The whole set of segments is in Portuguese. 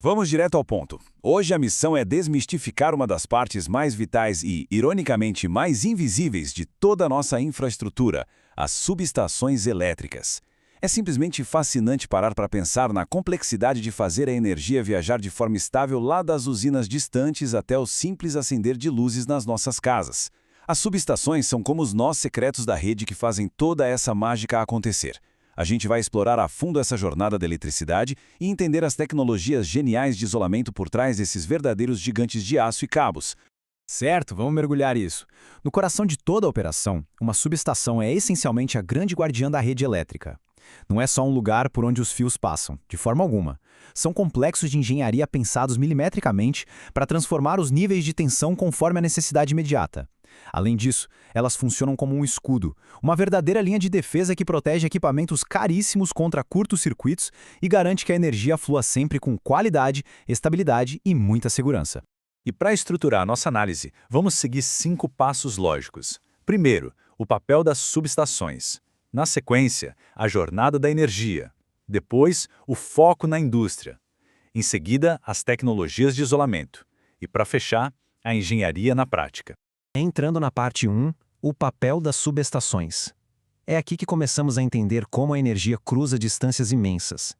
Vamos direto ao ponto. Hoje a missão é desmistificar uma das partes mais vitais e, ironicamente, mais invisíveis de toda a nossa infraestrutura, as subestações elétricas. É simplesmente fascinante parar para pensar na complexidade de fazer a energia viajar de forma estável lá das usinas distantes até o simples acender de luzes nas nossas casas. As subestações são como os nós secretos da rede que fazem toda essa mágica acontecer. A gente vai explorar a fundo essa jornada da eletricidade e entender as tecnologias geniais de isolamento por trás desses verdadeiros gigantes de aço e cabos. Certo, vamos mergulhar isso. No coração de toda a operação, uma subestação é essencialmente a grande guardiã da rede elétrica. Não é só um lugar por onde os fios passam, de forma alguma. São complexos de engenharia pensados milimetricamente para transformar os níveis de tensão conforme a necessidade imediata. Além disso, elas funcionam como um escudo, uma verdadeira linha de defesa que protege equipamentos caríssimos contra curtos-circuitos e garante que a energia flua sempre com qualidade, estabilidade e muita segurança. E para estruturar a nossa análise, vamos seguir 5 passos lógicos. Primeiro, o papel das subestações. Na sequência, a jornada da energia. Depois, o foco na indústria. Em seguida, as tecnologias de isolamento. E para fechar, a engenharia na prática. Entrando na parte 1, o papel das subestações. É aqui que começamos a entender como a energia cruza distâncias imensas.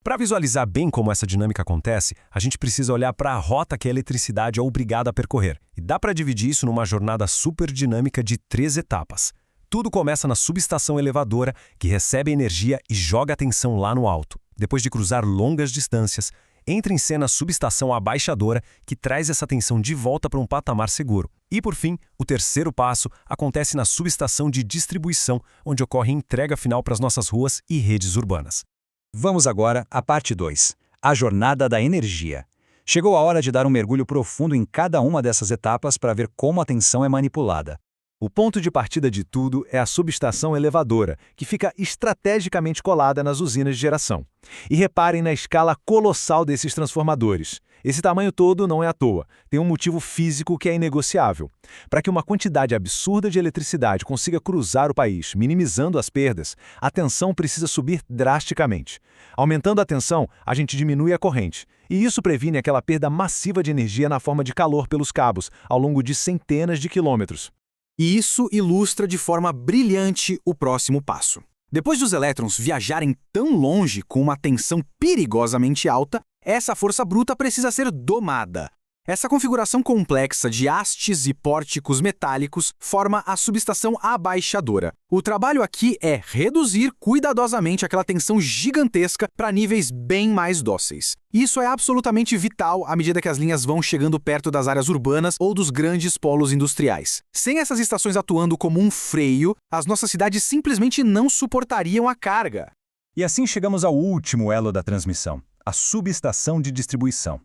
Para visualizar bem como essa dinâmica acontece, a gente precisa olhar para a rota que a eletricidade é obrigada a percorrer. E dá para dividir isso numa jornada super dinâmica de 3 etapas. Tudo começa na subestação elevadora, que recebe energia e joga a tensão lá no alto. Depois de cruzar longas distâncias, entra em cena a subestação abaixadora, que traz essa tensão de volta para um patamar seguro. E, por fim, o terceiro passo acontece na subestação de distribuição, onde ocorre a entrega final para as nossas ruas e redes urbanas. Vamos agora à parte 2, a jornada da energia. Chegou a hora de dar um mergulho profundo em cada uma dessas etapas para ver como a tensão é manipulada. O ponto de partida de tudo é a subestação elevadora, que fica estrategicamente colada nas usinas de geração. E reparem na escala colossal desses transformadores. Esse tamanho todo não é à toa, tem um motivo físico que é inegociável. Para que uma quantidade absurda de eletricidade consiga cruzar o país, minimizando as perdas, a tensão precisa subir drasticamente. Aumentando a tensão, a gente diminui a corrente. E isso previne aquela perda massiva de energia na forma de calor pelos cabos, ao longo de centenas de quilômetros. E isso ilustra de forma brilhante o próximo passo. Depois dos elétrons viajarem tão longe com uma tensão perigosamente alta, essa força bruta precisa ser domada. Essa configuração complexa de hastes e pórticos metálicos forma a subestação abaixadora. O trabalho aqui é reduzir cuidadosamente aquela tensão gigantesca para níveis bem mais dóceis. Isso é absolutamente vital à medida que as linhas vão chegando perto das áreas urbanas ou dos grandes polos industriais. Sem essas estações atuando como um freio, as nossas cidades simplesmente não suportariam a carga. E assim chegamos ao último elo da transmissão, a subestação de distribuição.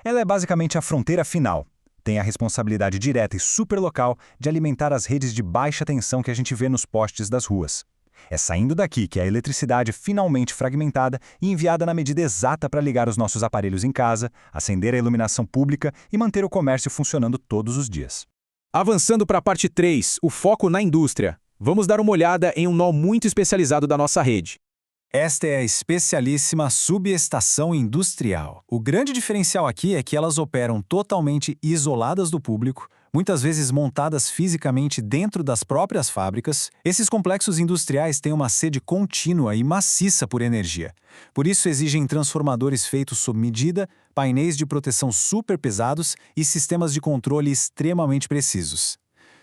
Ela é basicamente a fronteira final. Tem a responsabilidade direta e superlocal de alimentar as redes de baixa tensão que a gente vê nos postes das ruas. É saindo daqui que a eletricidade é finalmente fragmentada e enviada na medida exata para ligar os nossos aparelhos em casa, acender a iluminação pública e manter o comércio funcionando todos os dias. Avançando para a parte 3, o foco na indústria. Vamos dar uma olhada em um nó muito especializado da nossa rede. Esta é a especialíssima subestação industrial. O grande diferencial aqui é que elas operam totalmente isoladas do público, muitas vezes montadas fisicamente dentro das próprias fábricas. Esses complexos industriais têm uma sede contínua e maciça por energia. Por isso exigem transformadores feitos sob medida, painéis de proteção super pesados e sistemas de controle extremamente precisos.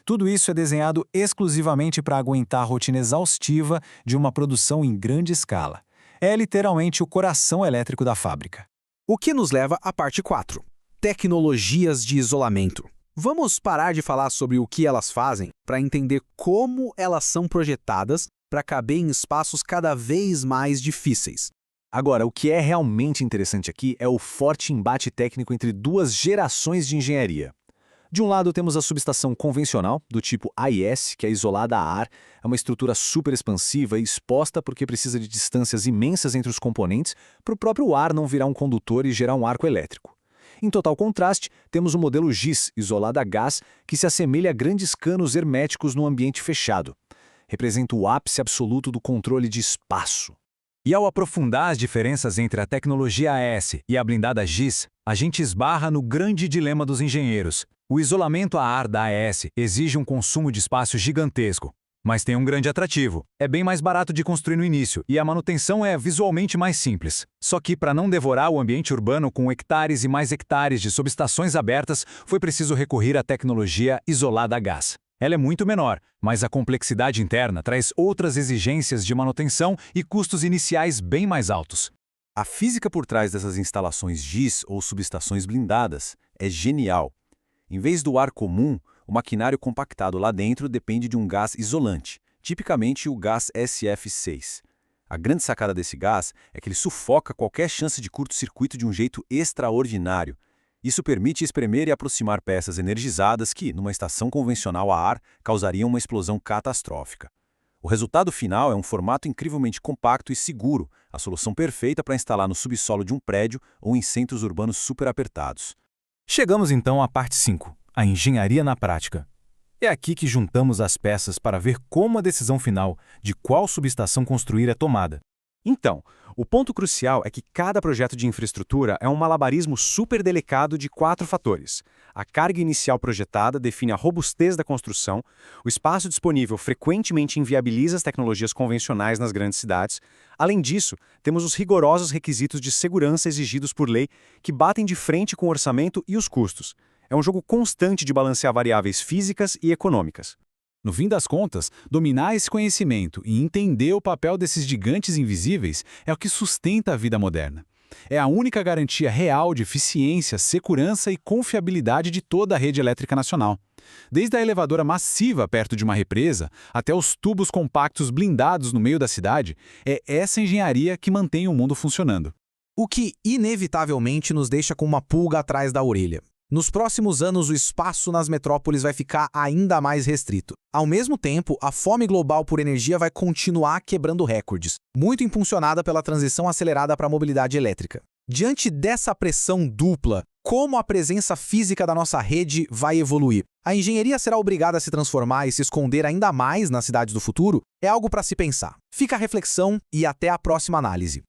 Tudo isso é desenhado exclusivamente para aguentar a rotina exaustiva de uma produção em grande escala. É literalmente o coração elétrico da fábrica. O que nos leva à parte 4, tecnologias de isolamento. Vamos parar de falar sobre o que elas fazem para entender como elas são projetadas para caber em espaços cada vez mais difíceis. Agora, o que é realmente interessante aqui é o forte embate técnico entre duas gerações de engenharia. De um lado, temos a subestação convencional, do tipo AIS, que é isolada a ar, é uma estrutura super expansiva e exposta porque precisa de distâncias imensas entre os componentes para o próprio ar não virar um condutor e gerar um arco elétrico. Em total contraste, temos o modelo GIS, isolada a gás, que se assemelha a grandes canos herméticos no ambiente fechado. Representa o ápice absoluto do controle de espaço. E ao aprofundar as diferenças entre a tecnologia AES e a blindada GIS, a gente esbarra no grande dilema dos engenheiros. O isolamento a ar da AES exige um consumo de espaço gigantesco, mas tem um grande atrativo. É bem mais barato de construir no início e a manutenção é visualmente mais simples. Só que, para não devorar o ambiente urbano com hectares e mais hectares de subestações abertas, foi preciso recorrer à tecnologia isolada a gás. Ela é muito menor, mas a complexidade interna traz outras exigências de manutenção e custos iniciais bem mais altos. A física por trás dessas instalações GIS ou subestações blindadas é genial. Em vez do ar comum, o maquinário compactado lá dentro depende de um gás isolante, tipicamente o gás SF6. A grande sacada desse gás é que ele sufoca qualquer chance de curto-circuito de um jeito extraordinário. Isso permite espremer e aproximar peças energizadas que, numa estação convencional a ar, causariam uma explosão catastrófica. O resultado final é um formato incrivelmente compacto e seguro, a solução perfeita para instalar no subsolo de um prédio ou em centros urbanos superapertados. Chegamos então à parte 5, a engenharia na prática. É aqui que juntamos as peças para ver como a decisão final de qual subestação construir é tomada. Então, o ponto crucial é que cada projeto de infraestrutura é um malabarismo super delicado de 4 fatores. A carga inicial projetada define a robustez da construção, o espaço disponível frequentemente inviabiliza as tecnologias convencionais nas grandes cidades. Além disso, temos os rigorosos requisitos de segurança exigidos por lei que batem de frente com o orçamento e os custos. É um jogo constante de balancear variáveis físicas e econômicas. No fim das contas, dominar esse conhecimento e entender o papel desses gigantes invisíveis é o que sustenta a vida moderna. É a única garantia real de eficiência, segurança e confiabilidade de toda a rede elétrica nacional. Desde a elevadora massiva perto de uma represa, até os tubos compactos blindados no meio da cidade, é essa engenharia que mantém o mundo funcionando. O que, inevitavelmente, nos deixa com uma pulga atrás da orelha. Nos próximos anos, o espaço nas metrópoles vai ficar ainda mais restrito. Ao mesmo tempo, a fome global por energia vai continuar quebrando recordes, muito impulsionada pela transição acelerada para a mobilidade elétrica. Diante dessa pressão dupla, como a presença física da nossa rede vai evoluir? A engenharia será obrigada a se transformar e se esconder ainda mais nas cidades do futuro? É algo para se pensar. Fica a reflexão e até a próxima análise.